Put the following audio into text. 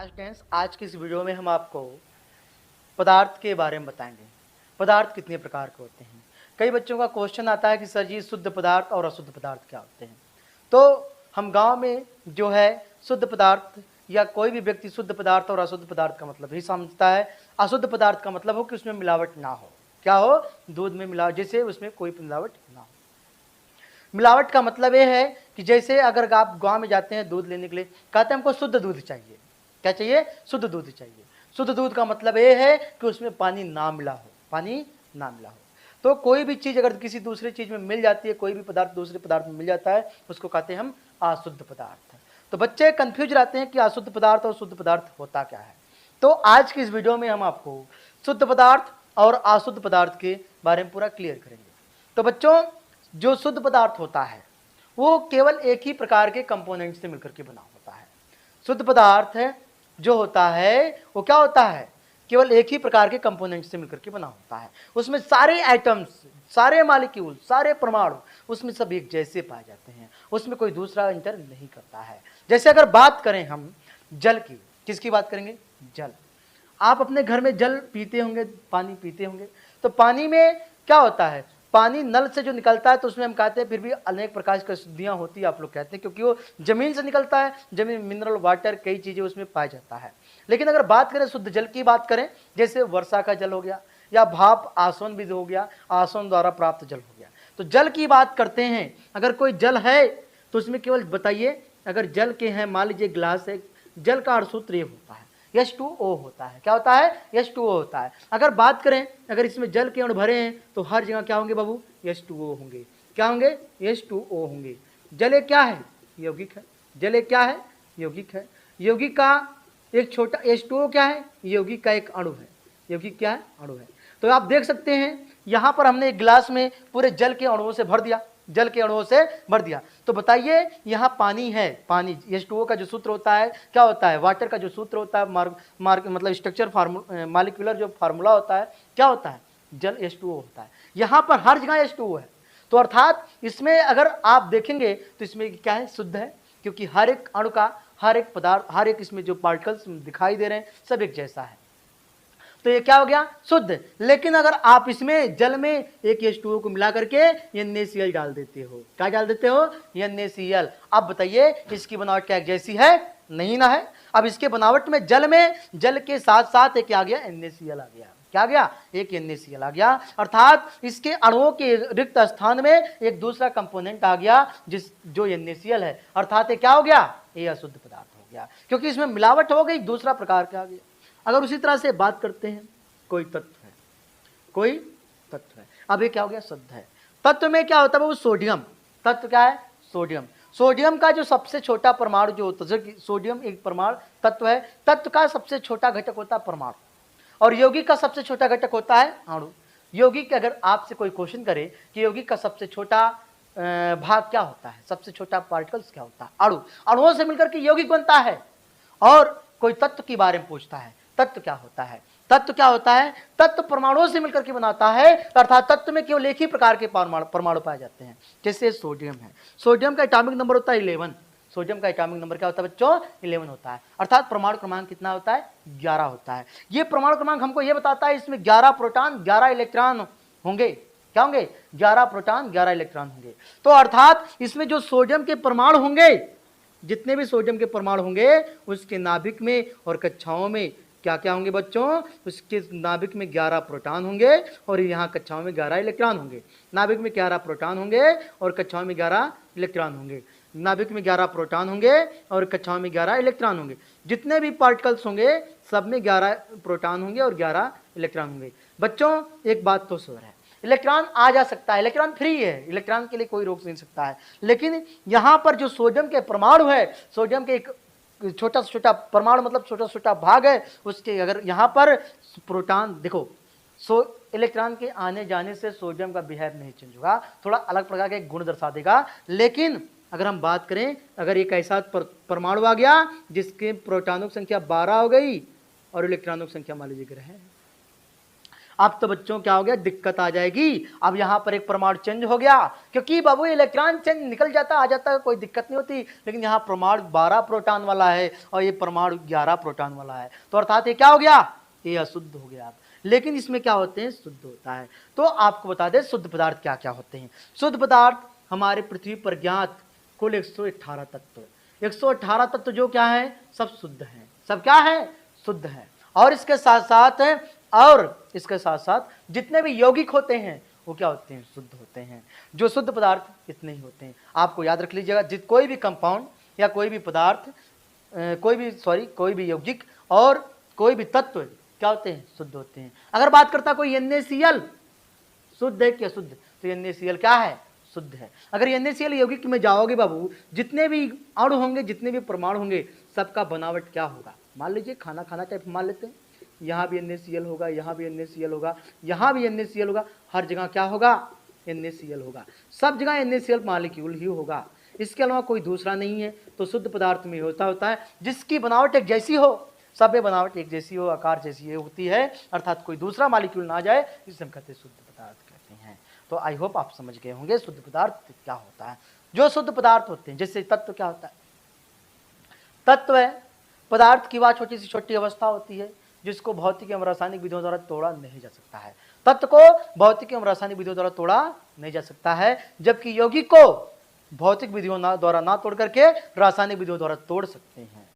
Class tense आज की इस वीडियो में हम आपको पदार्थ के बारे में बताएंगे। पदार्थ कितने प्रकार के होते हैं। कई बच्चों का क्वेश्चन आता है कि सर जी शुद्ध पदार्थ और अशुद्ध पदार्थ क्या होते हैं। तो हम गांव में जो है शुद्ध पदार्थ या कोई भी व्यक्ति शुद्ध पदार्थ और अशुद्ध पदार्थ का मतलब ही समझता है। अशुद्ध पदार्थ का मतलब हो कि उसमें मिलावट ना हो। क्या हो? दूध में मिलावट, जैसे उसमें कोई मिलावट ना हो। मिलावट का मतलब ये है कि जैसे अगर आप गांव में जाते हैं दूध लेने के लिए, कहते हैं हमको शुद्ध दूध चाहिए। क्या चाहिए? शुद्ध दूध चाहिए। शुद्ध दूध का मतलब ये है कि उसमें पानी ना मिला हो, पानी ना मिला हो। तो कोई भी चीज अगर किसी दूसरी चीज में मिल जाती है, कोई भी पदार्थ दूसरे पदार्थ में मिल जाता है, उसको कहते हैं हम अशुद्ध पदार्थ। तो बच्चे कंफ्यूज रहते हैं कि अशुद्ध पदार्थ और शुद्ध पदार्थ होता क्या है। तो आज की इस वीडियो में हम आपको शुद्ध पदार्थ और अशुद्ध पदार्थ के बारे में पूरा क्लियर करेंगे। तो बच्चों, जो शुद्ध पदार्थ होता है वो केवल एक ही प्रकार के कंपोनेंट से मिलकर के बना होता है। शुद्ध पदार्थ है जो होता है वो क्या होता है? केवल एक ही प्रकार के कंपोनेंट से मिलकर के बना होता है। उसमें सारे आइटम्स, सारे मॉलिक्यूल, सारे परमाणु उसमें सब एक जैसे पाए जाते हैं। उसमें कोई दूसरा इंटर नहीं करता है। जैसे अगर बात करें हम जल की, किसकी बात करेंगे? जल। आप अपने घर में जल पीते होंगे, पानी पीते होंगे। तो पानी में क्या होता है? पानी नल से जो निकलता है तो उसमें हम कहते हैं फिर भी अनेक प्रकार की अशुद्धियां होती है, आप लोग कहते हैं, क्योंकि वो जमीन से निकलता है। जमीन मिनरल वाटर कई चीजें उसमें पाया जाता है। लेकिन अगर बात करें शुद्ध जल की बात करें, जैसे वर्षा का जल हो गया या भाप आसवन भी हो गया, आसवन द्वारा प्राप्त जल हो गया। तो जल की बात करते हैं। अगर कोई जल है तो उसमें केवल बताइए, अगर जल के हैं, मान लीजिए गिलास है, जल का अणुसूत्र ये होता है H2O होता है। क्या होता है? H2O होता है। अगर बात करें, अगर इसमें जल के अणु भरे हैं तो हर जगह क्या होंगे बाबू? H2O होंगे। क्या होंगे? H2O होंगे। जल एक क्या है? यौगिक है। जल एक क्या है? यौगिक है। यौगिक का एक छोटा H2O क्या है? यौगिक का एक अणु है। यौगिक क्या है? अणु है। तो आप देख सकते हैं यहां पर हमने एक गिलास में पूरे जल के अणुओं से भर दिया, जल के अणुओं से भर दिया। तो बताइए यहाँ पानी है, पानी H2O का जो सूत्र होता है क्या होता है? वाटर का जो सूत्र होता है, मतलब स्ट्रक्चर फार्मूला, मॉलिक्यूलर जो फार्मूला होता है क्या होता है? जल H2O होता है। यहाँ पर हर जगह H2O है। तो अर्थात इसमें अगर आप देखेंगे तो इसमें क्या है? शुद्ध है, क्योंकि हर एक अणु का, हर एक पदार्थ, हर एक इसमें जो पार्टिकल्स दिखाई दे रहे हैं सब एक जैसा है। तो ये क्या हो गया? शुद्ध। लेकिन अगर आप इसमें जल में एक H2O को मिला करके NaCl डाल देते हो, क्या डाल देते हो? NaCl। अब बताइए इसकी बनावट क्या एक जैसी है? नहीं ना है। अब इसके बनावट में जल के साथ साथ एक क्या आ गया? NaCl आ गया। क्या आ गया? एक NaCl आ गया। अर्थात इसके अणुओं के रिक्त स्थान में एक दूसरा कंपोनेंट आ गया जो NaCl है। अर्थात ये क्या हो गया? ये अशुद्ध पदार्थ हो गया, क्योंकि इसमें मिलावट हो गई, दूसरा प्रकार का आ गया। अगर उसी तरह से बात करते हैं, कोई तत्व है, कोई तत्व है। अब ये क्या हो गया? शुद्ध है। तत्व में क्या होता है वो? सोडियम। तत्व क्या है? सोडियम। सोडियम का जो सबसे छोटा परमाणु जो होता है, सोडियम एक परमाणु तत्व है। तत्व का सबसे छोटा घटक होता है परमाणु, और यौगिक का सबसे छोटा घटक होता है अणु। यौगिक, अगर आपसे कोई क्वेश्चन करे कि यौगिक का सबसे छोटा भाग क्या होता है, सबसे छोटा पार्टिकल्स क्या होता है? अणु। अणुओं से मिलकर के यौगिक बनता है। और कोई तत्व के बारे में पूछता है, तत्व क्या होता है? तत्व क्या होता है? तत्व परमाणुओं से मिलकर के बनाता है। अर्थात तत्व में केवल एक ही प्रकार के परमाणु पाए जाते हैं। जैसे सोडियम है, सोडियम का एटॉमिक नंबर होता है 11। सोडियम का एटॉमिक नंबर क्या होता है बच्चों? 11 होता है। अर्थात परमाणु क्रमांक कितना होता है? 11 होता है। ये परमाणु क्रमांक हमको ये बताता है इसमें 11 प्रोटॉन 11 इलेक्ट्रॉन होंगे। क्या होंगे? 11 प्रोटॉन 11 इलेक्ट्रॉन होंगे। तो अर्थात इसमें जो सोडियम के परमाणु होंगे, जितने भी सोडियम के परमाणु होंगे, उसके नाभिक में और कक्षाओं में क्या क्या होंगे बच्चों? उसके नाभिक में 11 प्रोटॉन होंगे और यहाँ कक्षाओं में 11 इलेक्ट्रॉन होंगे। नाभिक में 11 प्रोटॉन होंगे और कक्षाओं में 11 इलेक्ट्रॉन होंगे। नाभिक में 11 प्रोटॉन होंगे और कक्षाओं में 11 इलेक्ट्रॉन होंगे। जितने भी पार्टिकल्स होंगे सब में 11 प्रोटॉन होंगे और 11 इलेक्ट्रॉन होंगे। बच्चों एक बात तो श्योर है, इलेक्ट्रॉन आ जा सकता है, इलेक्ट्रॉन फ्री है, इलेक्ट्रॉन के लिए कोई रोक नहीं सकता है। लेकिन यहाँ पर जो सोडियम के परमाणु है, सोडियम के एक छोटा से छोटा परमाणु मतलब छोटा छोटा भाग है, उसके अगर यहाँ पर प्रोटॉन देखो, इलेक्ट्रॉन के आने जाने से सोडियम का बिहेव नहीं चेंज होगा, थोड़ा अलग प्रकार के गुण दर्शा देगा। लेकिन अगर हम बात करें, अगर एक ऐसा परमाणु आ गया जिसके प्रोटॉनों की संख्या 12 हो गई और इलेक्ट्रॉनों की संख्या मान लीजिए ग्रह है, अब तो बच्चों क्या हो गया, दिक्कत आ जाएगी। अब यहाँ पर एक परमाणु चेंज हो गया, क्योंकि बाबू इलेक्ट्रॉन चेंज निकल जाता आ जाता है, कोई दिक्कत नहीं होती, लेकिन यहाँ परमाणु 12 प्रोटॉन वाला है और ये परमाणु 11 प्रोटॉन वाला है, तो अर्थात ये क्या हो गया, ये अशुद्ध हो गया। लेकिन इसमें क्या होते हैं, शुद्ध होता है। तो आपको बता दें शुद्ध पदार्थ क्या क्या होते हैं। शुद्ध पदार्थ हमारे पृथ्वी पर ज्ञात कुल 118 तत्व, 118 तत्व जो क्या है, सब शुद्ध हैं। सब क्या है, शुद्ध है। और इसके साथ साथ जितने भी यौगिक होते हैं वो क्या होते हैं, शुद्ध होते हैं। जो शुद्ध पदार्थ इतने ही होते हैं। आपको याद रख लीजिएगा, कोई भी कंपाउंड या कोई भी पदार्थ, कोई भी यौगिक और कोई भी तत्व क्या होते हैं, शुद्ध होते हैं। अगर बात करता कोई NaCl शुद्ध है क्या, शुद्ध, तो NaCl क्या है, शुद्ध है। अगर NaCl यौगिक में जाओगे बाबू, जितने भी अणु होंगे, जितने भी परमाणु होंगे, सबका बनावट क्या होगा। मान लीजिए खाना टाइप मान लेते हैं, यहाँ भी NaCl होगा, यहाँ भी NaCl होगा, यहाँ भी NaCl होगा, हर जगह क्या होगा, NaCl होगा, सब जगह NaCl मॉलिक्यूल ही होगा, इसके अलावा कोई दूसरा नहीं है। तो शुद्ध पदार्थ में होता है जिसकी बनावट एक जैसी हो, सब में बनावट एक जैसी हो, आकार जैसी होती है, अर्थात कोई दूसरा मॉलिक्यूल ना जाए, इसे हम कहते हैं शुद्ध पदार्थ कहते हैं। तो आई होप आप समझ गए होंगे शुद्ध पदार्थ क्या होता है। जो शुद्ध पदार्थ होते हैं, जैसे तत्व क्या होता है, तत्व है पदार्थ की वह छोटी से छोटी अवस्था होती है जिसको भौतिक एवं रासायनिक विधियों द्वारा तोड़ा नहीं जा सकता है। तत्व को भौतिक एवं रासायनिक विधियों द्वारा तोड़ा नहीं जा सकता है, जबकि यौगिक को भौतिक विधियों द्वारा ना तोड़ करके रासायनिक विधियों द्वारा तोड़ सकते हैं।